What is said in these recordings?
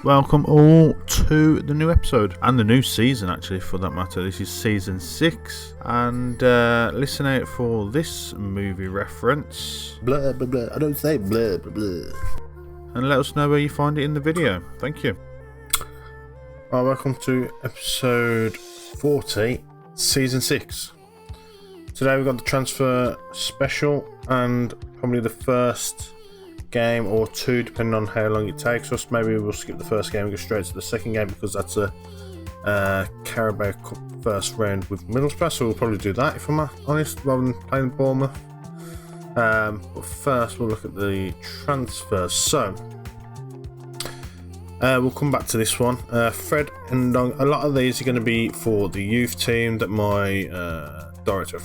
welcome all to the new episode and the new season, actually, for that matter. This is season 6, and listen out for this movie reference. Blah blah blah. I don't say blah blah blah. And let us know where you find it in the video. Thank you. Right, welcome to episode 40, season 6. Today we've got the transfer special and probably the first game or two, depending on how long it takes us. Maybe we'll skip the first game and go straight to the second game because that's a Carabao Cup first round with Middlesbrough, so we'll probably do that if I'm honest, rather than playing Bournemouth. But first we'll look at the transfers. So we'll come back to this one. Fred and a lot of these are going to be for the youth team that my director of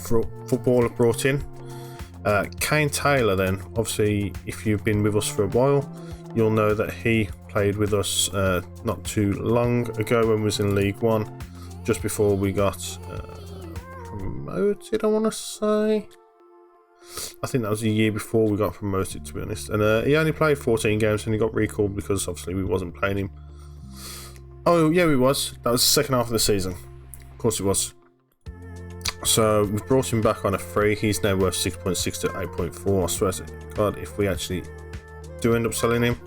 football have brought in. Kane Taylor, then, obviously, if you've been with us for a while, you'll know that he played with us not too long ago when we was in League One, just before we got promoted, I want to say. I think that was a year before we got promoted, to be honest. And he only played 14 games and he got recalled because obviously we wasn't playing him. Oh, yeah, we was. That was the second half of the season. Of course it was. So we've brought him back on a free. He's now worth 6.6 to 8.4. I swear to God, if we actually do end up selling him,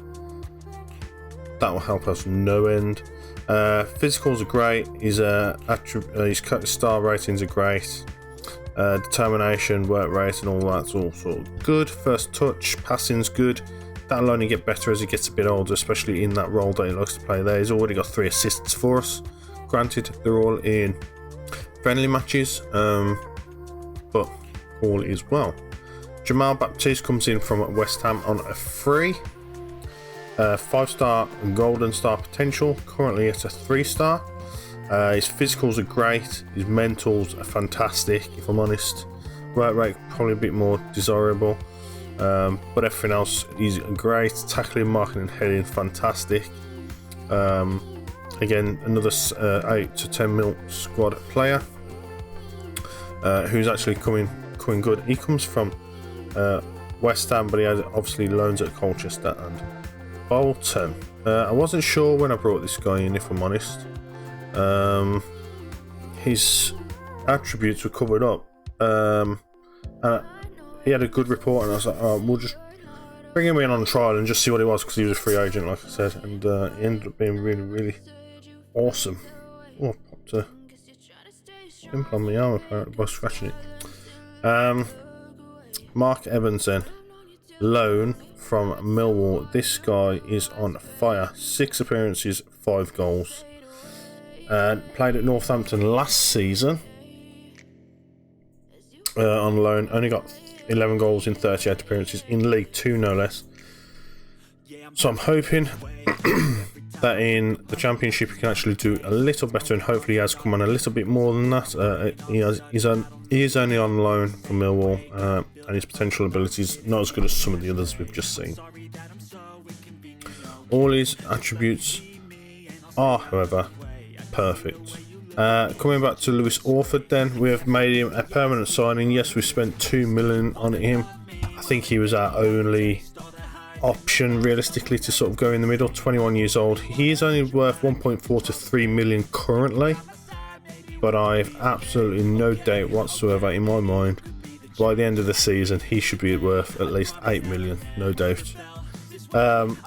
that will help us no end. Physicals are great. His star ratings are great. Determination, work rate, and all that's all sort of good. First touch, passing's good. That'll only get better as he gets a bit older, especially in that role that he likes to play there. He's already got 3 assists for us. Granted, they're all in friendly matches, but all is well. Jamal Baptiste comes in from West Ham on a free. 5-star golden star potential, currently at a 3-star. His physicals are great, his mentals are fantastic, if I'm honest. Work rate probably a bit more desirable, but everything else is great. Tackling, marking and heading, fantastic. Again, another 8 to 10 mil squad player, who's actually coming good. He comes from West Ham, but he has obviously loans at Colchester and Bolton. I wasn't sure when I brought this guy in, if I'm honest. His attributes were covered up. He had a good report, and I was like, oh, we'll just bring him in on trial and just see what he was, because he was a free agent, like I said, and he ended up being really, really awesome. Oh, I popped a pimple on my arm apparently by scratching it. Mark Evans, then, loan from Millwall. This guy is on fire. 6 appearances, 5 goals. Played at Northampton last season on loan. Only got 11 goals in 38 appearances in League 2, no less. So I'm hoping that in the Championship he can actually do a little better, and hopefully he has come on a little bit more than that. He is only on loan from Millwall, and his potential abilities not as good as some of the others we've just seen. All his attributes are, however, perfect. Coming back to Lewis Orford, then, we have made him a permanent signing. Yes, we spent 2 million on him. I think he was our only option realistically to sort of go in the middle. 21 years old. He is only worth 1.4 to 3 million currently, but I've absolutely no doubt whatsoever in my mind by the end of the season he should be worth at least 8 million, no doubt.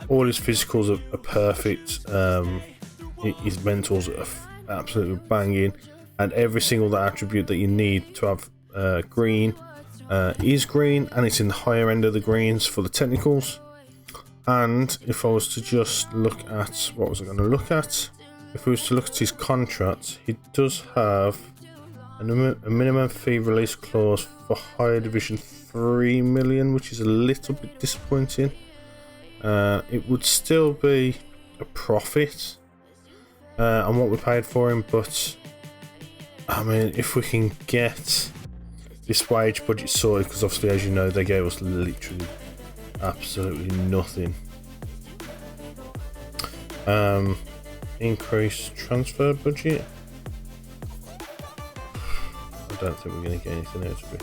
All his physicals are perfect. His mentals are absolutely banging, and every single attribute that you need to have green is green, and it's in the higher end of the greens for the technicals. And if I was to just look at, what was I going to look at? If we was to look at his contract, he does have a minimum fee release clause for higher division 3 million, which is a little bit disappointing. It would still be a profit on what we paid for him, but I mean, if we can get this wage budget sorted, because obviously, as you know, they gave us literally absolutely nothing. Increase transfer budget. I don't think we're going to get anything out of it.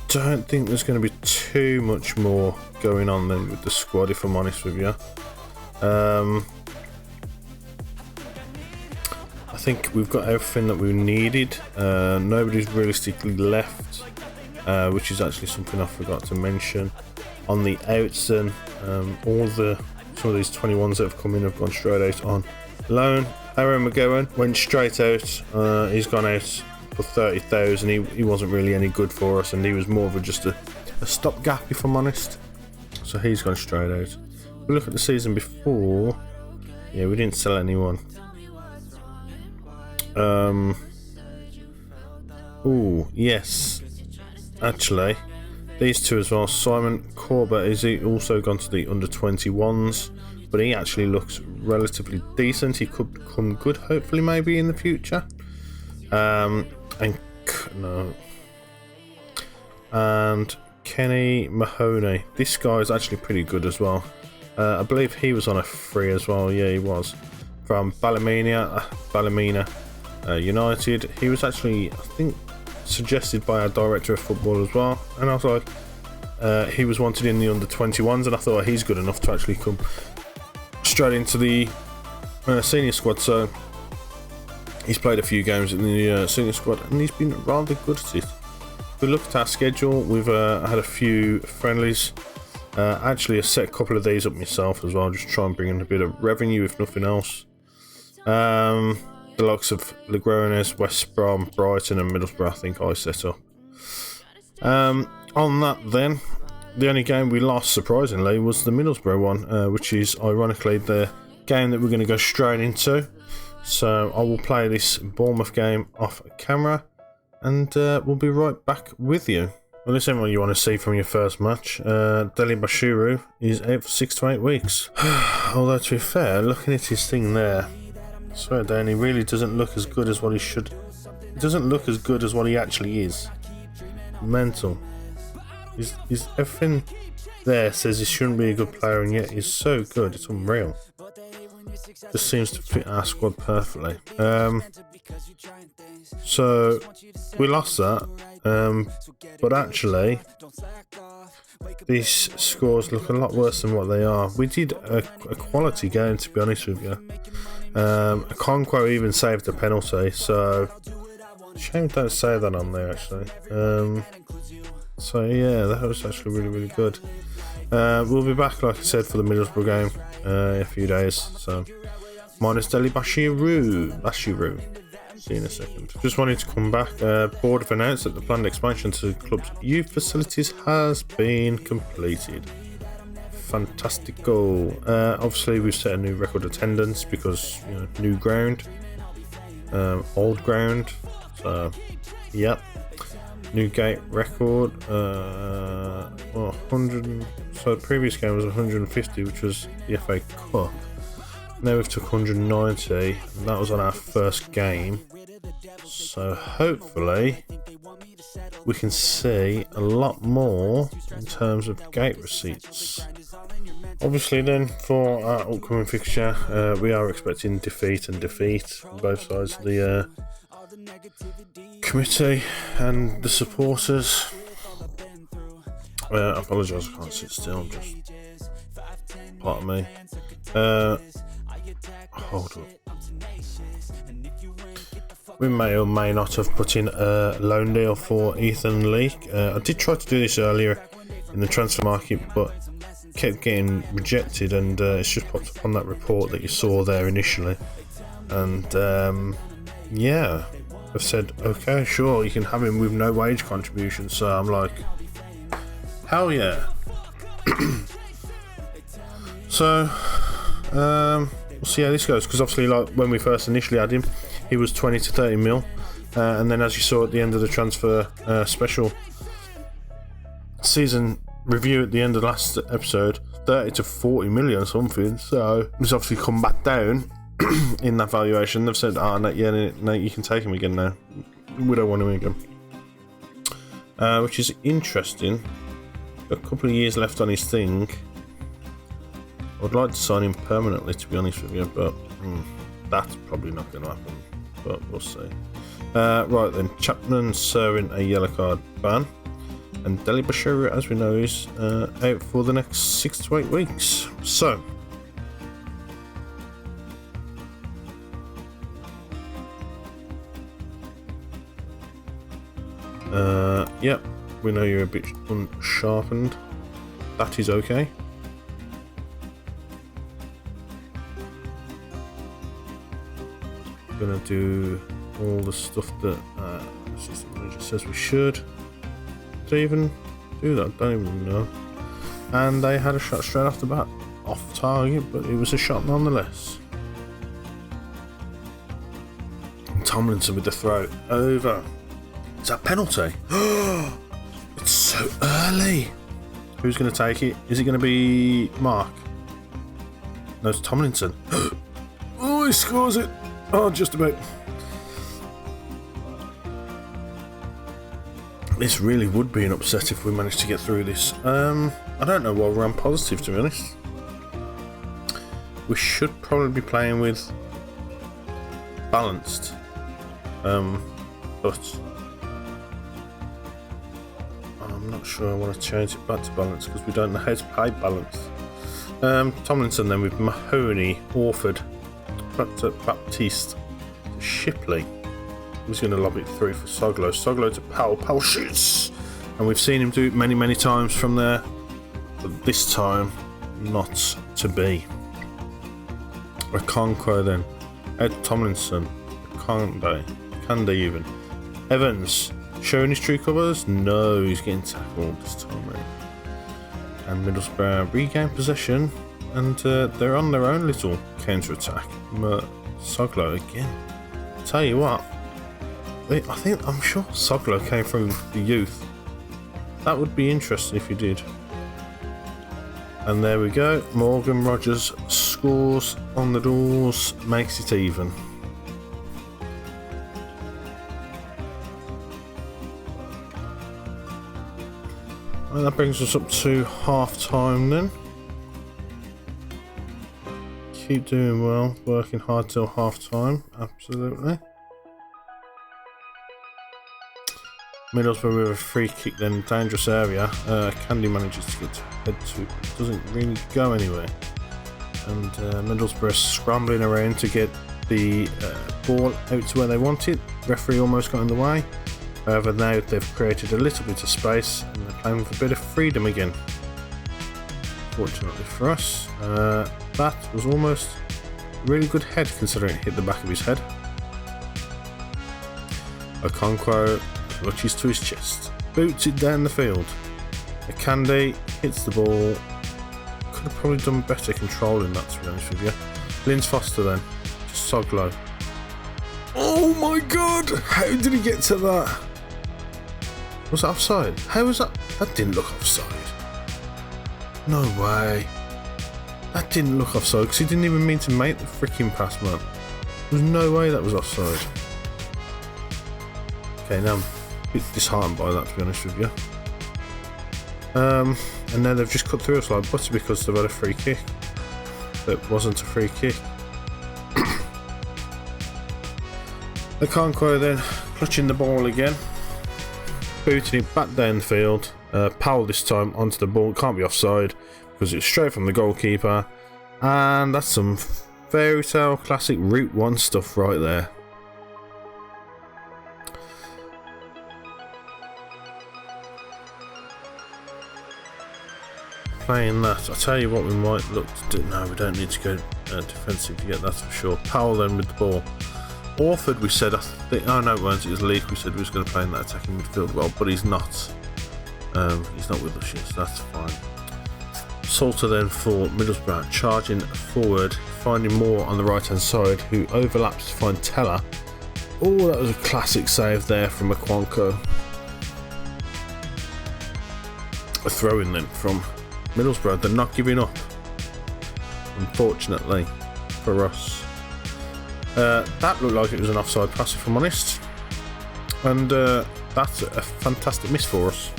Don't think there's going to be too much more going on then with the squad, if I'm honest with you. think we've got everything that we needed. Nobody's realistically left, which is actually something I forgot to mention. On the outs then, some of these 21s that have come in have gone straight out on loan. Harry McGowan went straight out. He's gone out for 30,000. He wasn't really any good for us, and he was more of just a stopgap, if I'm honest. So he's gone straight out. If we look at the season before, yeah, we didn't sell anyone. Oh yes, actually, these two as well. Simon Corbett is also gone to the under 21s, but he actually looks relatively decent. He could become good, hopefully, maybe in the future. And Kenny Mahoney. This guy is actually pretty good as well. I believe he was on a free as well. Yeah, he was from Ballymena United. He was actually, I think, suggested by our director of football as well, and I was like, he was wanted in the under 21s, and I thought he's good enough to actually come straight into the senior squad. So he's played a few games in the senior squad, and he's been rather good at it. If we look at our schedule, we've had a few friendlies. Actually, I set a couple of these up myself as well, just try and bring in a bit of revenue, if nothing else. The likes of Legrones, West Brom, Brighton and Middlesbrough, I think I set up. On that then, the only game we lost, surprisingly, was the Middlesbrough one, which is ironically the game that we're going to go straight into. So I will play this Bournemouth game off camera, and we'll be right back with you. Well, this ain't what you want to see from your first match. Lilly Red is out for 6 to 8 weeks. Although, to be fair, looking at his thing there, I swear down, he really doesn't look as good as what he should. He doesn't look as good as what he actually is. Mental. He's everything there says he shouldn't be a good player, and yet he's so good. It's unreal. Just seems to fit our squad perfectly. So we lost that, but actually these scores look a lot worse than what they are. We did a quality game, to be honest with you. Conquo even saved a penalty, so shame don't say that on there actually. So yeah, that was actually really good. We'll be back, like I said, for the Middlesbrough game in a few days. So minus Lilly Bashiru. See you in a second. Just wanted to come back. Board have announced that the planned expansion to the club's youth facilities has been completed. Fantastico. Obviously, we've set a new record attendance because, you know, new ground, old ground. So, yep. New gate record. 100. So the previous game was 150, which was the FA Cup. Now we've took 190, and that was on our first game. So hopefully we can see a lot more in terms of gate receipts. Obviously then, for our upcoming fixture, we are expecting defeat on both sides of the committee and the supporters. I apologise, I can't sit still, just part of me. Hold up. We may or may not have put in a loan deal for Ethan Lee. I did try to do this earlier in the transfer market, but kept getting rejected, and it's just popped up on that report that you saw there initially. And yeah, I've said, okay, sure, you can have him with no wage contribution. So I'm like, hell yeah. So we'll see how this goes, because obviously, like, when we first initially had him, he was 20 to 30 mil, and then, as you saw at the end of the transfer special season review at the end of the last episode, 30 to 40 million something. So he's obviously come back down in that valuation. They've said, no, you can take him again now. We don't want him again, which is interesting. Got a couple of years left on his thing. I'd like to sign him permanently, to be honest with you, but that's probably not going to happen, but we'll see. Right then, Chapman serving a yellow card ban, and Lilly Red, as we know, is out for the next 6 to 8 weeks. So Yep, we know you're a bit unsharpened. That is okay. Gonna do all the stuff that Assistant Manager says we should. Did they even do that? Don't even know. And they had a shot straight off the bat, off target, but it was a shot nonetheless. Tomlinson with the throw over. Is that penalty? It's so early. Who's going to take it? Is it going to be Mark? No, it's Tomlinson. Oh, he scores it. Oh, just about. This really would be an upset if we managed to get through this. I don't know why we're on positive, to be honest. We should probably be playing with balanced. But I'm not sure I want to change it back to balance because we don't know how to play balance. Tomlinson then with Mahoney, Orford, Baptiste, Shipley. Who's going to lob it through for Soglo? Soglo to Powell. Powell shoots! And we've seen him do it many, many times from there. But this time, not to be. Okonkwo then. Ed Tomlinson. Kande even. Evans. Showing his true colours? No, he's getting tackled this time around. And Middlesbrough regain possession. And they're on their own little counter-attack. Soglo again. Tell you what. I'm sure Soglo came from the youth. That would be interesting if he did. And there we go. Morgan Rogers scores on the doors, makes it even. And that brings us up to half time then. Keep doing well, working hard till half time, absolutely. Middlesbrough with a free kick then, dangerous area. Candy manages to get head to it, doesn't really go anywhere. And Middlesbrough scrambling around to get the ball out to where they want it. Referee almost got in the way. However, now they've created a little bit of space and they're playing with a bit of freedom again. Fortunately for us, that was almost a really good head considering it hit the back of his head. Okonkwo clutches to his chest, boots it down the field. Akande hits the ball. Could have probably done better controlling that, to be honest with you. Linz Foster then, just Soglo. Oh my god! How did he get to that? Was that offside? How was that? That didn't look offside. No way. That didn't look offside because he didn't even mean to make the freaking pass, man. There's no way that was offside. Okay, now I'm a bit disheartened by that, to be honest with you. And now they've just cut through us like butter because they've had a free kick. That wasn't a free kick. Okonkwo then clutching the ball again, booting it back down the field. Powell this time onto the ball. Can't be offside because it's straight from the goalkeeper, and that's some fairy tale classic Route 1 stuff right there. Playing that, I tell you what, we might look to do. No, we don't need to go defensive to get that for sure. Powell then with the ball. Orford, we said, I think. Oh no, it was Leek. We said we was going to play in that attacking midfield well, but he's not. He's not with us yet, so that's fine. Salter then for Middlesbrough, charging forward, finding Moore on the right hand side, who overlaps to find Teller. Oh, that was a classic save there from Okonkwo. A throw in then from Middlesbrough. They're not giving up, unfortunately for us. That looked like it was an offside pass, if I'm honest, and that's a fantastic miss for us,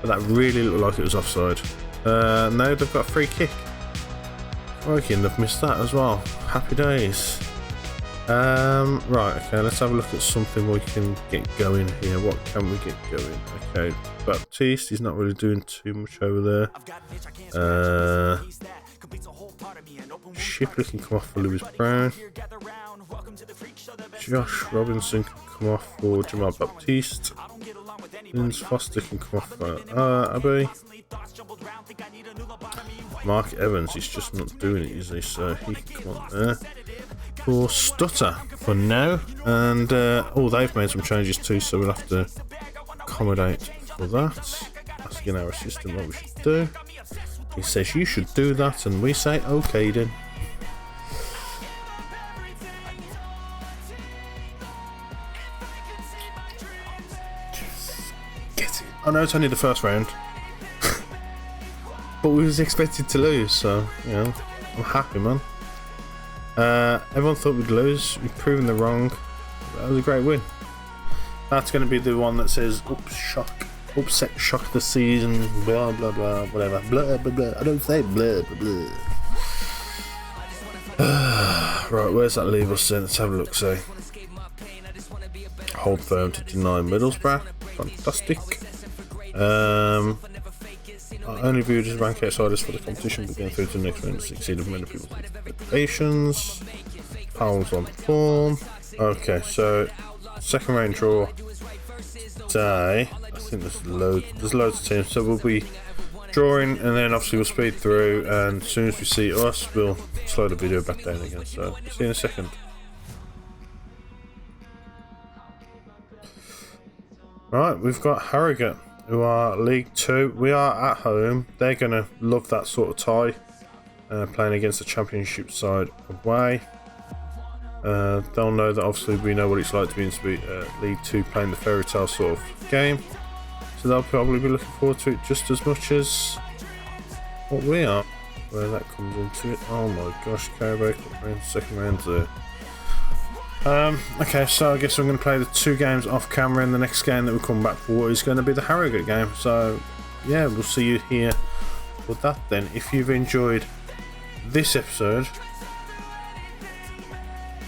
but that really looked like it was offside. Now they've got a free kick. Okay, and they've missed that as well. Happy days. Right, okay, let's have a look at something we can get going here. What can we get going? Okay, Baptiste, he's not really doing too much over there. Shipley can come off for Lewis Brown. Josh Robinson can come off for Jamal Baptiste. Vince Foster can come off Abbey. Mark Evans is just not doing it, is he? So he can come on there for Stutter for now. And they've made some changes too, so we'll have to accommodate for that. Asking our assistant what we should do. He says you should do that, and we say okay then. Get it. I know it's only the first round. But we was expected to lose, so, you know, I'm happy, man. Everyone thought we'd lose. We've proven them wrong. That was a great win. That's going to be the one that says, oops, shock. Upset, shock the season, blah, blah, blah, whatever. Blah, blah, blah. I don't say blah, blah, blah. Right, where's that leave us then? Let's have a look, say. Hold firm to deny Middlesbrough. Fantastic. Our only viewed as rank outsiders for the competition, but getting through to the next round exceeded many people's expectations. Powell's on form. Okay, so second round draw today. I think there's loads of teams, so we'll be drawing, and then obviously we'll speed through, and as soon as we see us, we'll slow the video back down again. So see you in a second. Right, we've got Harrogate, who are League 2. We are at home. They're going to love that sort of tie, playing against the Championship side away. They'll know that obviously we know what it's like to be in League 2 playing the fairy tale sort of game. So they'll probably be looking forward to it just as much as what we are. Where that comes into it. Oh my gosh, Carabao Cup round, second round there. Okay, so I guess I'm going to play the 2 games off camera, and the next game that we come back for is going to be the Harrogate game. So yeah, we'll see you here for that then. If you've enjoyed this episode,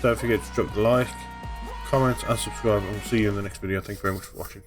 don't forget to drop the like, comment and subscribe, and we'll see you in the next video. Thank you very much for watching.